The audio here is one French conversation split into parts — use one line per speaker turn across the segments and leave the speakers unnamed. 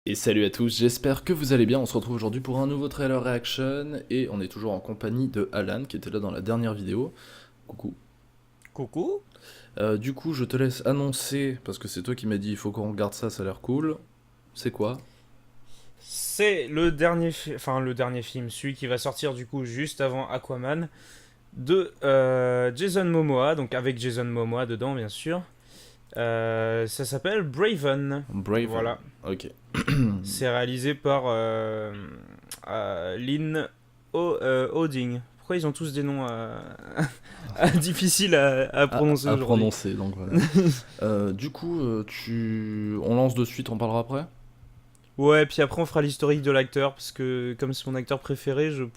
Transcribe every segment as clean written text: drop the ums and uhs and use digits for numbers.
Et salut à tous, j'espère que vous allez bien. On se retrouve aujourd'hui pour un nouveau trailer reaction et on est toujours en compagnie de Alan qui était là dans la dernière vidéo. Coucou.
Coucou.
Du coup, je te laisse annoncer parce que c'est toi qui m'as dit il faut qu'on regarde ça, ça a l'air cool. C'est quoi?
C'est le dernier, le dernier film, celui qui va sortir du coup juste avant Aquaman de Jason Momoa, donc avec Jason Momoa dedans bien sûr. Ça s'appelle Braven.
Braven.
Voilà.
Ok.
C'est réalisé par Lynn Hoding. Pourquoi ils ont tous des noms difficiles à prononcer
À
aujourd'hui?
prononcer, donc voilà. On lance de suite, on parlera après?
Ouais, puis après on fera l'historique de l'acteur parce que comme c'est mon acteur préféré, je
Ok.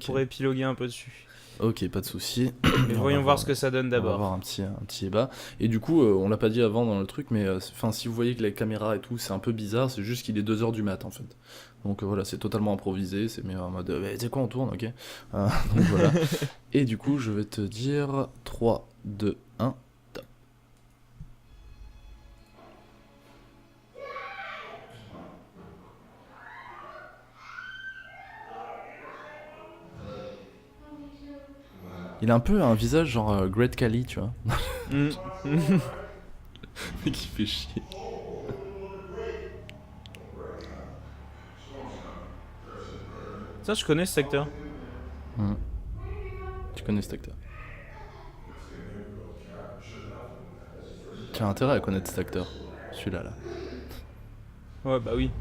pourrais épiloguer un peu dessus.
Ok, pas de souci.
Mais
On va
voyons voir
voir.
ce que ça donne
On va voir
d'abord.
un petit débat. Et du coup, on l'a pas dit avant dans le truc, mais enfin, si vous voyez que la caméra et tout, c'est un peu bizarre, c'est juste qu'il est 2 heures du mat en fait. Donc voilà, c'est totalement improvisé, c'est mais en mode, tu sais quoi, on tourne, ok. Donc voilà. Et du coup, je vais te dire 3, 2, 1. Top. Il a un peu un visage genre Great Kali, tu vois.
Hmm.
Qui fait chier.
Ça, je connais cet acteur.
Hmm. Tu connais cet acteur. Tu as intérêt à connaître cet acteur. Celui-là, là.
Ouais, bah oui.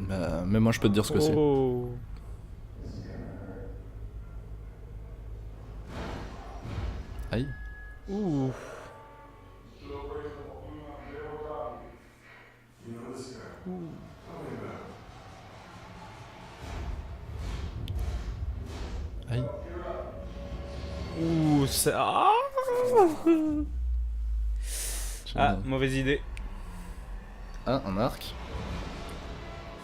Bah, même moi, je peux te dire ce que c'est.
Oh.
Aïe.
Ouh.
Aïe.
Ouh, ça. Ah, mauvaise idée.
Ah, un arc.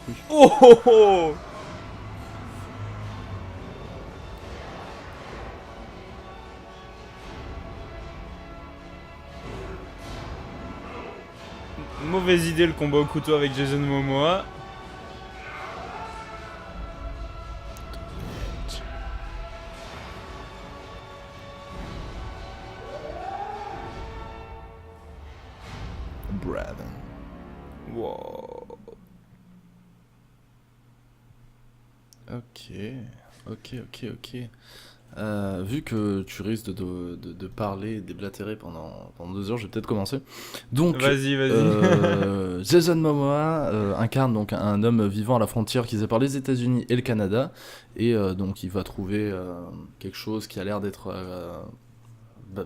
Oui.
Oh, oh, oh. Mauvaise idée le combat au couteau avec Jason Momoa.
Braven.
Wow.
Ok, ok. Vu que tu risques de parler et de déblatérer pendant 2 heures, je vais peut-être commencer. Donc,
Vas-y, vas-y.
Jason Momoa incarne donc un homme vivant à la frontière qui sépare les États-Unis et le Canada, et donc il va trouver quelque chose qui a l'air d'être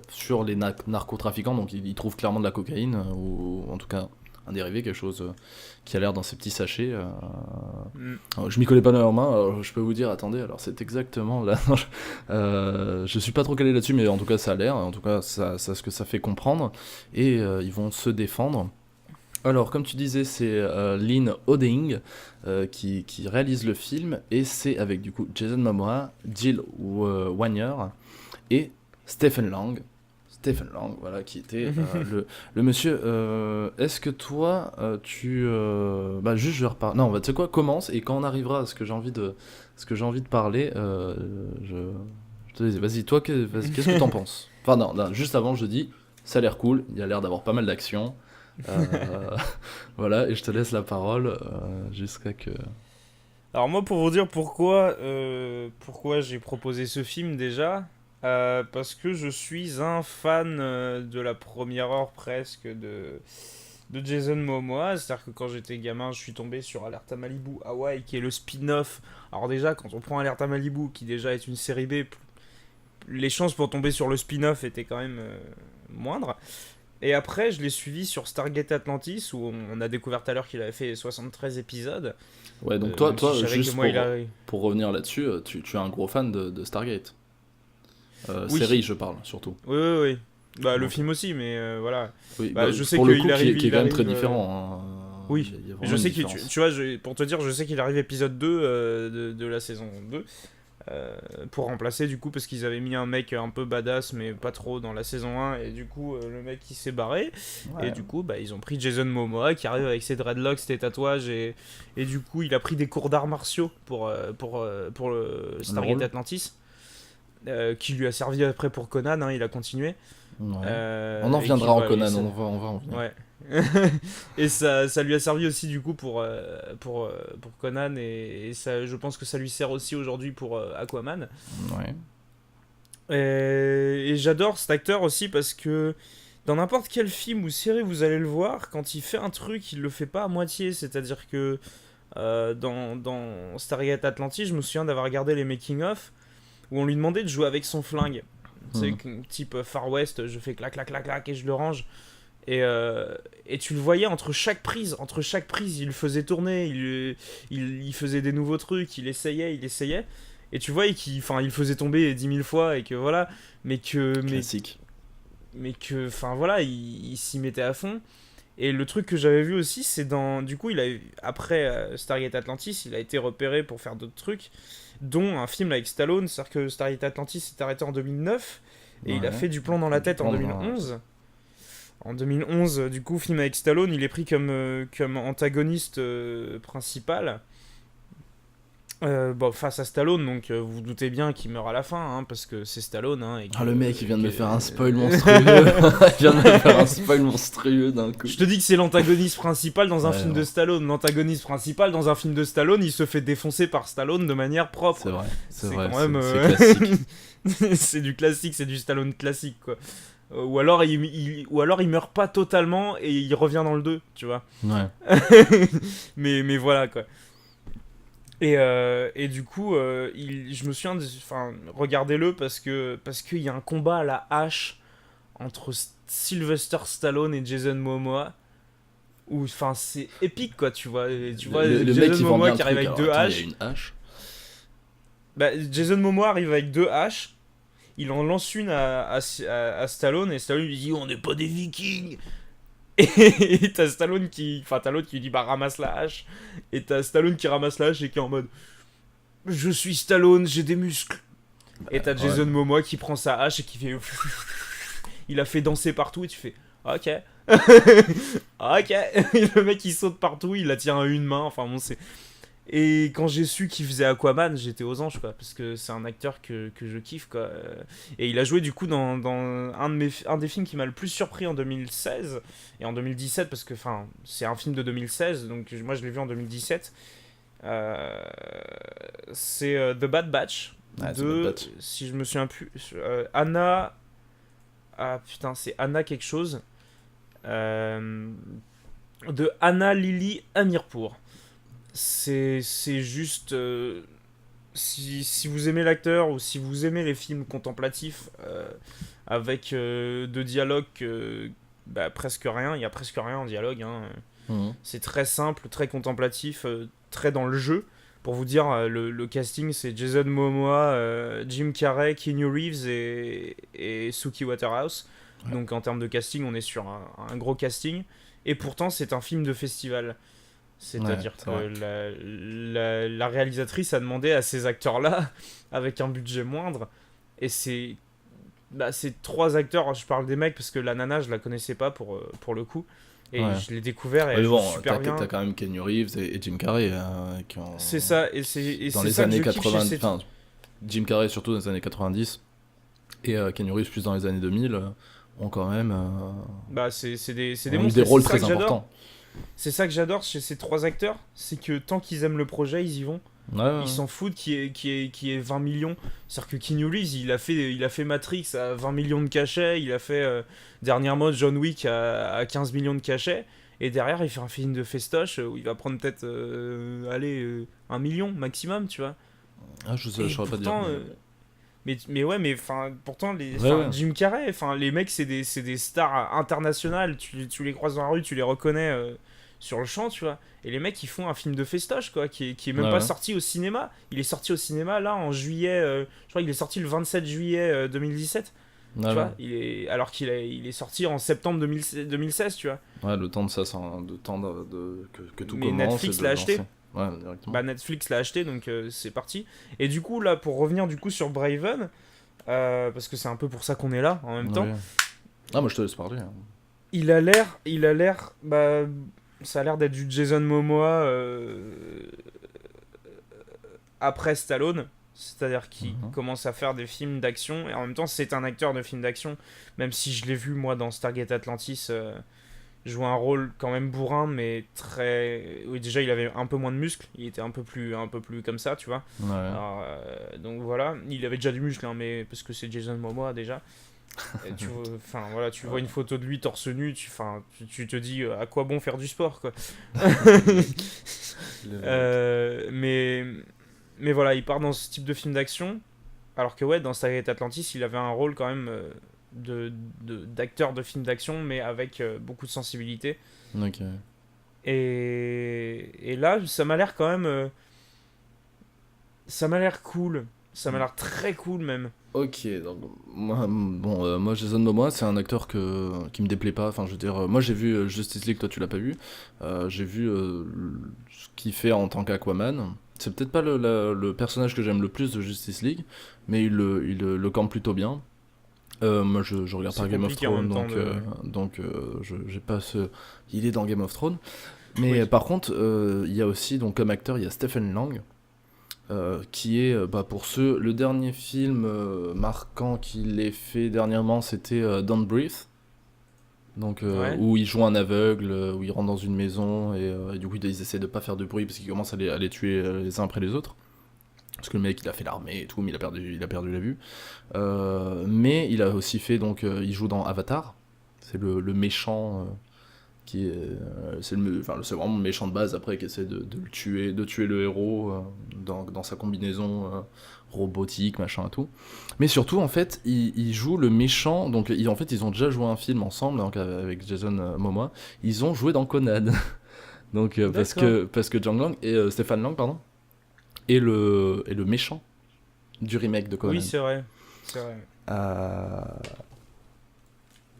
sur les narcotrafiquants, donc il trouve clairement de la cocaïne, ou en tout cas un dérivé, quelque chose qui a l'air dans ces petits sachets.
Hmm.
Alors, je m'y connais pas dans leurs mains, alors je peux vous dire, attendez, alors c'est exactement là. Je suis pas trop calé là-dessus, mais en tout cas ça a l'air, en tout cas ça ce que ça fait comprendre, et ils vont se défendre. Alors, comme tu disais, c'est Lynn Hoding qui réalise le film, et c'est avec du coup Jason Momoa, Jill Wagner et Stephen Lang. Stephen Lang, voilà, qui était le monsieur. Est-ce que toi, bah, juste, je repars. Non, bah, tu sais quoi, commence, et quand on arrivera à ce que j'ai envie de parler, je te dis, vas-y, toi, qu'est-ce que t'en penses? Enfin, non, non, juste avant, je dis, ça a l'air cool, il y a l'air d'avoir pas mal d'action. Euh, voilà, et je te laisse la parole jusqu'à que.
Alors moi, pour vous dire pourquoi j'ai proposé ce film déjà, parce que je suis un fan de la première heure presque de Jason Momoa. C'est-à-dire que quand j'étais gamin, je suis tombé sur Alerta Malibu Hawaii, qui est le spin-off. Alors déjà, quand on prend Alerta Malibu, qui déjà est une série B, les chances pour tomber sur le spin-off étaient quand même moindres. Et après, je l'ai suivi sur Stargate Atlantis, où on a découvert tout à l'heure qu'il avait fait 73 épisodes.
Ouais, donc
Même si
toi
je savais que
juste
moi, il a...
pour revenir là-dessus, tu es un gros fan de Stargate.
Oui,
Série, je parle, surtout.
oui, oui, oui. Bah, le
Donc,
film aussi, mais voilà.
oui,
Bah, je sais
pour le coup,
qu'il arrive...
qui est
il
quand même
arrive
très différent. Hein.
Oui,
Il y a vraiment
je
une
sais
différence.
tu vois, pour te dire, je sais qu'il arrive épisode 2 de la saison 2. Pour remplacer du coup parce qu'ils avaient mis un mec un peu badass mais pas trop dans la saison 1 et du coup le mec il s'est barré et
Ouais.
du coup bah, ils ont pris Jason Momoa qui arrive avec ses dreadlocks, ses tatouages et du coup il a pris des cours d'arts martiaux pour le Stargate
rôle.
Atlantis qui lui a servi après pour Conan, hein, il a continué
Ouais. On en
et qui,
viendra en
voilà,
Conan, on va en venir.
ouais. Et ça lui a servi aussi du coup pour Conan et ça, je pense que ça lui sert aussi aujourd'hui pour Aquaman.
Ouais.
Et j'adore cet acteur aussi parce que dans n'importe quel film ou série vous allez le voir, quand il fait un truc, il le fait pas à moitié. C'est-à-dire que dans Stargate Atlantis, je me souviens d'avoir regardé les making-of où on lui demandait de jouer avec son flingue. C'est type Far West, je fais clac clac clac clac et je le range. Et tu le voyais entre chaque prise, il le faisait tourner, il faisait des nouveaux trucs, il essayait. Et tu voyais il faisait tomber 10 000 fois et que voilà,
Classique.
enfin voilà, il s'y mettait à fond. Et le truc que j'avais vu aussi, c'est du coup, après Stargate Atlantis, il a été repéré pour faire d'autres trucs, dont un film avec Stallone, c'est-à-dire que Stargate Atlantis s'est arrêté en 2009 et il a
Ouais.
fait du plomb dans la tête en
Plan dans-
2011. En 2011, du coup, film avec Stallone, il est pris comme antagoniste principal. Face à Stallone, donc vous vous doutez bien qu'il meurt à la fin, hein, parce que c'est Stallone. Hein,
Ah, le mec, il vient de me faire un spoil monstrueux. Il vient de me faire un spoil monstrueux d'un coup.
Je te dis que c'est l'antagoniste principal dans un
Ouais,
film
non.
de Stallone. L'antagoniste principal dans un film de Stallone, il se fait défoncer par Stallone de manière propre.
C'est vrai,
quand même,
c'est classique.
c'est du classique, c'est du Stallone classique, quoi. Ou alors il meurt pas totalement et il revient dans le 2, tu vois.
Ouais.
mais voilà, quoi. Et du coup, je me souviens, enfin, regardez-le parce qu'il y a un combat à la hache entre Sylvester Stallone et Jason Momoa. Où, enfin, c'est épique, quoi, tu vois. Et tu vois
Le
Jason
mec, il vend
Momoa
bien le
qui arrive
truc.
avec
Alors,
deux
attends, il y a
haches.
une hache.
Bah, Jason Momoa arrive avec deux haches. Il en lance une à Stallone et Stallone lui dit on n'est pas des Vikings. Et t'as Stallone t'as l'autre qui lui dit bah ramasse la hache. Et t'as Stallone qui ramasse la hache et qui est en mode je suis Stallone, j'ai des muscles. Et t'as Jason Momoa qui prend sa hache et qui fait il a fait danser partout et tu fais ok. Ok. Et le mec il saute partout, il la tient à une main, enfin bon c'est. Et quand j'ai su qu'il faisait Aquaman, j'étais aux anges, quoi, parce que c'est un acteur que je kiffe, quoi. Et il a joué, du coup, dans un des films qui m'a le plus surpris en 2016, et en 2017, parce que, enfin, c'est un film de 2016, donc moi je l'ai vu en 2017. C'est The Bad Batch,
Ouais, The Bad Batch.
si je me souviens plus, Anna... Ah putain, c'est Anna quelque chose. De Anna Lily Amirpour. C'est juste si vous aimez l'acteur ou si vous aimez les films contemplatifs avec de dialogue presque rien, il y a presque rien en dialogue, hein. C'est très simple, très contemplatif, très dans le jeu. Pour vous dire, le casting c'est Jason Momoa, Jim Carrey, Keanu Reeves et Suki Waterhouse.
Ouais.
Donc en termes de casting on est sur un gros casting et pourtant c'est un film de festival. C'est-à-dire que la réalisatrice a demandé à ces acteurs-là, avec un budget moindre, et c'est trois acteurs, je parle des mecs parce que la nana je la connaissais pas pour le coup, et je l'ai découvert et elle joue super bien.
T'as quand même Keanu Reeves et Jim Carrey qui ont...
C'est ça, et
dans
c'est
les
ça
années
que je kiffe
80,
chez ces...
enfin, Jim Carrey surtout dans les années 90, et Keanu Reeves plus dans les années 2000, ont quand même
c'est des
ont eu
monstres,
des
et
rôles
c'est ça
très
que j'adore.
importants.
C'est ça que j'adore chez ces trois acteurs, c'est que tant qu'ils aiment le projet, ils y vont. Ils s'en foutent qui est 20 millions. C'est-à-dire que Keanu Reeves, il a fait Matrix à 20 millions de cachets, il a fait dernièrement John Wick à 15 millions de cachets, et derrière il fait un film de festoche où il va prendre peut-être 1 million maximum, tu vois.
Je saurais pas dire.
Mais ouais, mais enfin, pourtant,
Ouais, ouais.
Jim Carrey, enfin, les mecs, c'est des stars internationales. Tu les croises dans la rue, tu les reconnais sur le champ, tu vois. Et les mecs, ils font un film de festoche, quoi, qui est
Ouais,
même pas
ouais.
sorti au cinéma. Il est sorti au cinéma, là, en juillet. Je crois qu'il est sorti le 27 juillet 2017.
Ouais,
Tu
ouais.
vois, alors il est sorti en septembre 2016, tu vois.
Ouais, le temps de ça, le temps que tout
Mais
commence et
Netflix
de
l'a
lancer.
acheté.
Ouais, directement.
Bah, Netflix l'a acheté, donc c'est parti. Et du coup, là, pour revenir du coup sur Braven, parce que c'est un peu pour ça qu'on est là en même temps.
Ouais. Ah, moi je te laisse parler, hein.
Bah, ça a l'air d'être du Jason Momoa après Stallone, c'est-à-dire qu'il
Mhm.
commence à faire des films d'action et en même temps c'est un acteur de films d'action, même si je l'ai vu moi dans Stargate Atlantis jouer un rôle quand même bourrin mais très, oui, déjà il avait un peu moins de muscles, il était un peu plus comme ça, tu vois.
Ouais.
Alors, donc voilà, il avait déjà du muscle hein, mais parce que c'est Jason Momoa déjà. Et enfin voilà, tu vois une photo de lui torse nu, tu te dis à quoi bon faire du sport quoi.
Le-
Euh, mais mais voilà, il part dans ce type de film d'action, alors que ouais, dans Stargate Atlantis, il avait un rôle quand même d'acteur de film d'action, mais avec beaucoup de sensibilité.
Ok.
Et là, ça m'a l'air quand même, ça m'a l'air cool, ça m'a l'air très cool même.
Ok, donc moi Jason Momoa c'est un acteur qui me déplaît pas. Enfin, je veux dire, moi j'ai vu Justice League, toi tu l'as pas vu. J'ai vu ce qu'il fait en tant qu'Aquaman. C'est peut-être pas le personnage que j'aime le plus de Justice League, mais il le campe plutôt bien. Moi je regarde pas
C'est
Game of
compliqué en
Thrones,
même temps de.
donc j'ai pas ce. Il est dans Game of Thrones. Mais
Oui.
par contre, il y a aussi, donc comme acteur, il y a Stephen Lang. Qui est, bah, pour ceux, le dernier film marquant qu'il ait fait dernièrement, c'était Don't Breathe, donc
Ouais.
où il joue un aveugle, où il rentre dans une maison et du coup ils essaient de pas faire de bruit parce qu'ils commencent à les tuer les uns après les autres. Parce que le mec il a fait l'armée et tout, mais il a perdu la vue. Mais il a aussi fait, donc il joue dans Avatar, c'est le méchant qui est, c'est vraiment le méchant de base après qui essaie de tuer le héros dans sa combinaison robotique, machin et tout. Mais surtout, en fait, il joue le méchant. Donc, en fait, ils ont déjà joué un film ensemble donc, avec Jason Momoa. Ils ont joué dans Conan. Donc, parce
D'accord.
que, parce que John Lang et Stéphane Lang, pardon, est le méchant du remake de
Oui,
Conan.
c'est vrai. C'est vrai.
Euh,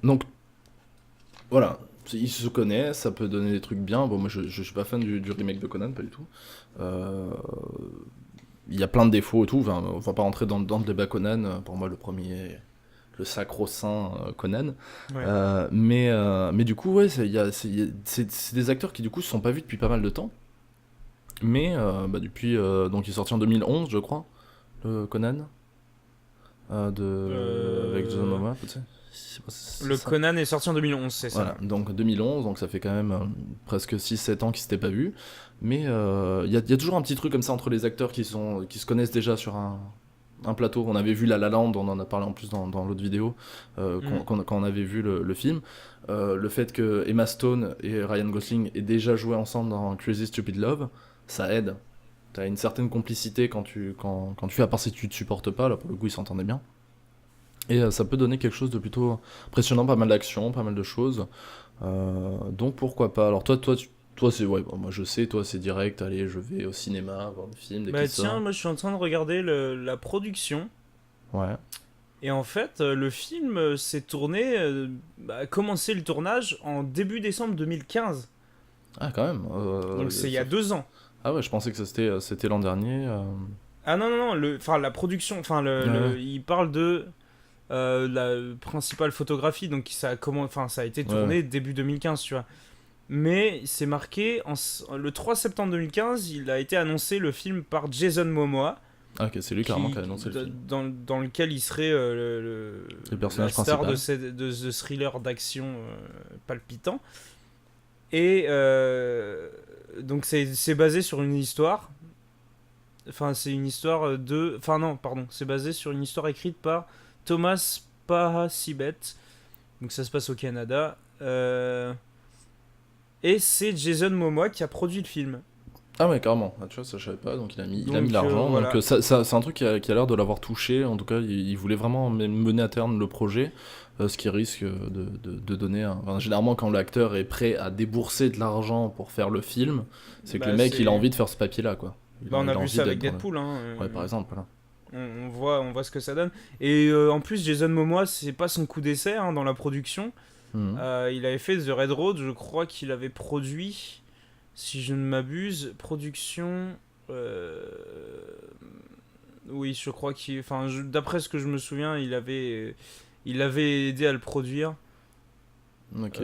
Donc, voilà, ils se connaissent, ça peut donner des trucs bien. Bon, moi je suis pas fan du remake de Conan, pas du tout. Euh, Il y a plein de défauts et tout, enfin, on va pas rentrer dans le débat Conan. Pour moi, le premier, le sacro-saint Conan.
Ouais.
Mais du coup, ouais, c'est des acteurs qui du coup se sont pas vus depuis pas mal de temps. Mais bah, depuis. Donc, il est sorti en 2011, je crois, le Conan. Avec Jason
Euh,
Momoa, tu sais. C'est
Le
ça.
Conan est sorti en 2011, c'est
Voilà,
ça.
donc 2011, donc ça fait quand même presque 6-7 ans qu'ils s'étaient pas vus. Mais il y a toujours un petit truc comme ça entre les acteurs qui se connaissent déjà sur un plateau. On avait vu La La Land, on en a parlé en plus dans l'autre vidéo,
Mm.
quand on avait vu le film. Le fait que Emma Stone et Ryan Gosling aient déjà joué ensemble dans Crazy Stupid Love, ça aide. T'as une certaine complicité quand tu fais, à part si tu te supportes pas, là pour le coup ils s'entendaient bien. Et ça peut donner quelque chose de plutôt impressionnant, pas mal d'action, pas mal de choses. Donc pourquoi pas. Alors toi c'est ouais, bon, moi je sais, toi c'est direct, allez je vais au cinéma voir le film dès qu'il
Bah tiens,
sort.
moi je suis en train de regarder la production.
Ouais.
Et en fait, le film s'est tourné, a commencé le tournage en début décembre 2015.
Ah quand même.
Donc c'est il y a 2 ans.
Ah ouais, je pensais que c'était l'an dernier.
Ah non, non, non, la production,
Ouais, ouais,
il parle de la principale photographie, donc ça a été
ouais, ouais.
tourné début 2015, tu vois. Mais c'est marqué, le 3 septembre 2015, il a été annoncé le film par Jason Momoa,
Ah, ok, c'est lui carrément qui a annoncé le film.
dans lequel il serait
C'est le
la
personnage
star
principal.
de ce thriller d'action palpitant. Et donc c'est basé sur une histoire. Enfin, c'est une histoire de. Enfin, non, pardon. C'est basé sur une histoire écrite par Thomas Pahasibet. Donc ça se passe au Canada. Et c'est Jason Momoa qui a produit le film.
Ah ouais, carrément. Ah, tu vois, ça je savais pas, donc il a mis
Donc
l'argent.
voilà.
Donc c'est un truc qui a l'air de l'avoir touché. En tout cas, il voulait vraiment mener à terme le projet, ce qui risque de donner enfin, généralement, quand l'acteur est prêt à débourser de l'argent pour faire le film, c'est que le
Bah,
mec, il a
c'est...
envie de faire ce papier-là, quoi.
Bah, on a
Il a
vu
envie
ça avec
d'être dans le...
Deadpool, hein.
Ouais, par exemple, voilà.
On voit ce que ça donne. Et en plus, Jason Momoa, c'est pas son coup d'essai hein, dans la production.
Mhm.
Il avait fait The Red Road, je crois qu'il avait produit, si je ne m'abuse, production. euh, Oui, je crois qu'il. Enfin, d'après ce que je me souviens, il avait aidé à le produire.
Ok,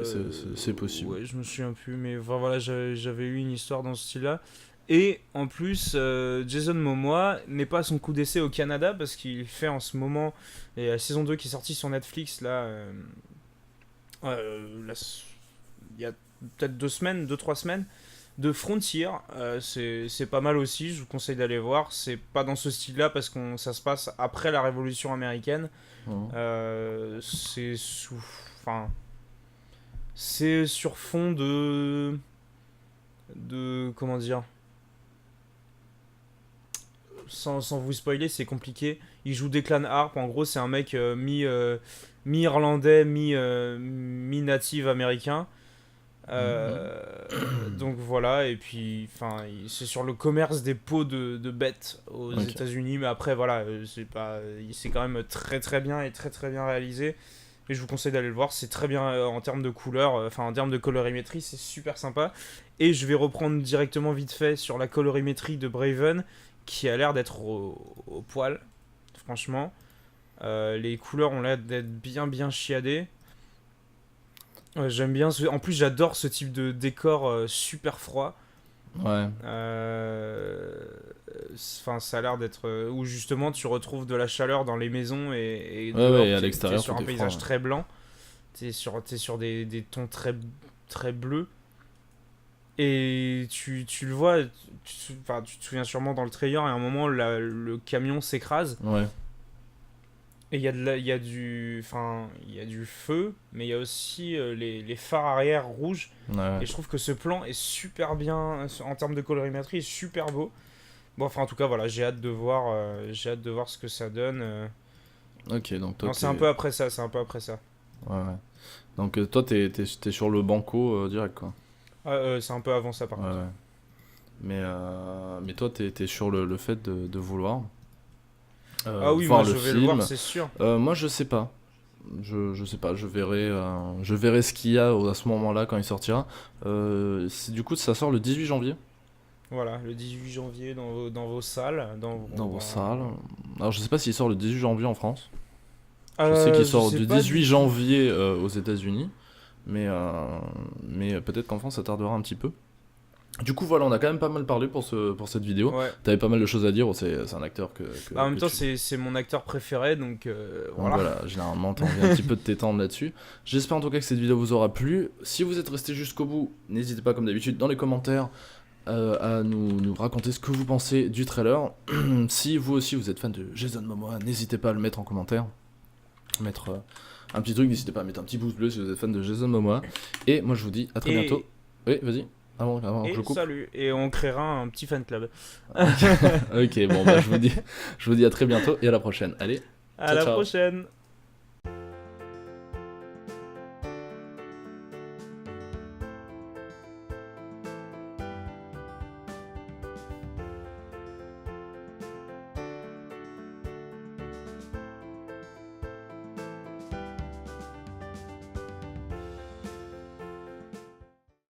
c'est possible.
Ouais, je me souviens plus, mais enfin, voilà, j'avais eu une histoire dans ce style-là. Et en plus, Jason Momoa n'est pas à son coup d'essai au Canada parce qu'il fait en ce moment, et la saison 2 qui est sortie sur Netflix là, il y a peut-être 2 semaines, 2-3 semaines, de Frontier. C'est pas mal aussi, je vous conseille d'aller voir. C'est pas dans ce style-là parce que ça se passe après la Révolution américaine.
Mhm.
C'est sous. Enfin. C'est sur fond de. Comment dire. Sans vous spoiler, c'est compliqué. Il joue Declan Harp. En gros, c'est un mec mi-irlandais, mi-native américain. Donc voilà, et puis enfin, c'est sur le commerce des peaux de bêtes aux
Ok.
États-Unis, mais après voilà, c'est quand même très très bien et très très bien réalisé. Et je vous conseille d'aller le voir, c'est très bien en termes de couleur, enfin en termes de colorimétrie, c'est super sympa. Et je vais reprendre directement vite fait sur la colorimétrie de Braven, qui a l'air d'être au poil, franchement. Les couleurs ont l'air d'être bien bien chiadées. Ouais, j'aime bien. En plus, j'adore ce type de décor super froid.
Ouais.
Enfin, ça a l'air d'être où justement tu retrouves de la chaleur dans les maisons et
Ouais, ouais,
dehors
et à
t'es
l'extérieur,
sur
tout
un
est froid.
paysage
Ouais.
très blanc. T'es sur des tons très très bleus et tu le vois. Enfin, tu te souviens sûrement dans le trailer, à un moment le camion s'écrase.
Ouais.
Et il y a du feu, mais il y a aussi les phares arrière rouges.
Ouais.
Et je trouve que ce plan est super bien, en termes de colorimétrie, est super beau. Bon, enfin, en tout cas, voilà, j'ai hâte de voir ce que ça donne.
Ok, donc toi,
Non, c'est un peu après ça, c'est un peu après ça.
Ouais, ouais. Donc toi, t'es sur le banco direct, quoi.
Ah, c'est un peu avant ça, par
Ouais,
contre.
ouais. Mais toi, t'es sur le fait de vouloir
Ah oui, moi,
voir le
je vais le voir,
film.
c'est sûr.
Moi, je sais pas. Je sais pas, je verrai ce qu'il y a à ce moment-là quand il sortira. Du coup, ça sort le 18 janvier
Voilà, le 18 janvier dans vos salles.
dans vos salles. Alors, je sais pas s'il sort le 18 janvier en France. Je sais qu'il
Je
sort
sais
du
pas
18
du tout.
janvier aux États-Unis, mais peut-être qu'en France ça tardera un petit peu. Du coup, voilà, on a quand même pas mal parlé pour cette vidéo.
Ouais.
T'avais pas mal de choses à dire, c'est un acteur
Bah, en même
que
temps,
tu...
c'est mon acteur préféré, donc
Donc
voilà.
voilà, généralement t'as envie un petit peu de t'étendre là-dessus. J'espère en tout cas que cette vidéo vous aura plu. Si vous êtes resté jusqu'au bout, n'hésitez pas comme d'habitude dans les commentaires à nous raconter ce que vous pensez du trailer. Si vous aussi vous êtes fan de Jason Momoa, n'hésitez pas à le mettre en commentaire. Mettre un petit truc, n'hésitez pas à mettre un petit pouce bleu si vous êtes fan de Jason Momoa. Et moi je vous dis à très bientôt. Oui, vas-y, avant que je
Et
coupe.
salut. Et on créera un petit fan club.
Ok, bon, bah, je vous dis à très bientôt et à la prochaine. Allez,
À
ciao,
la
ciao.
prochaine.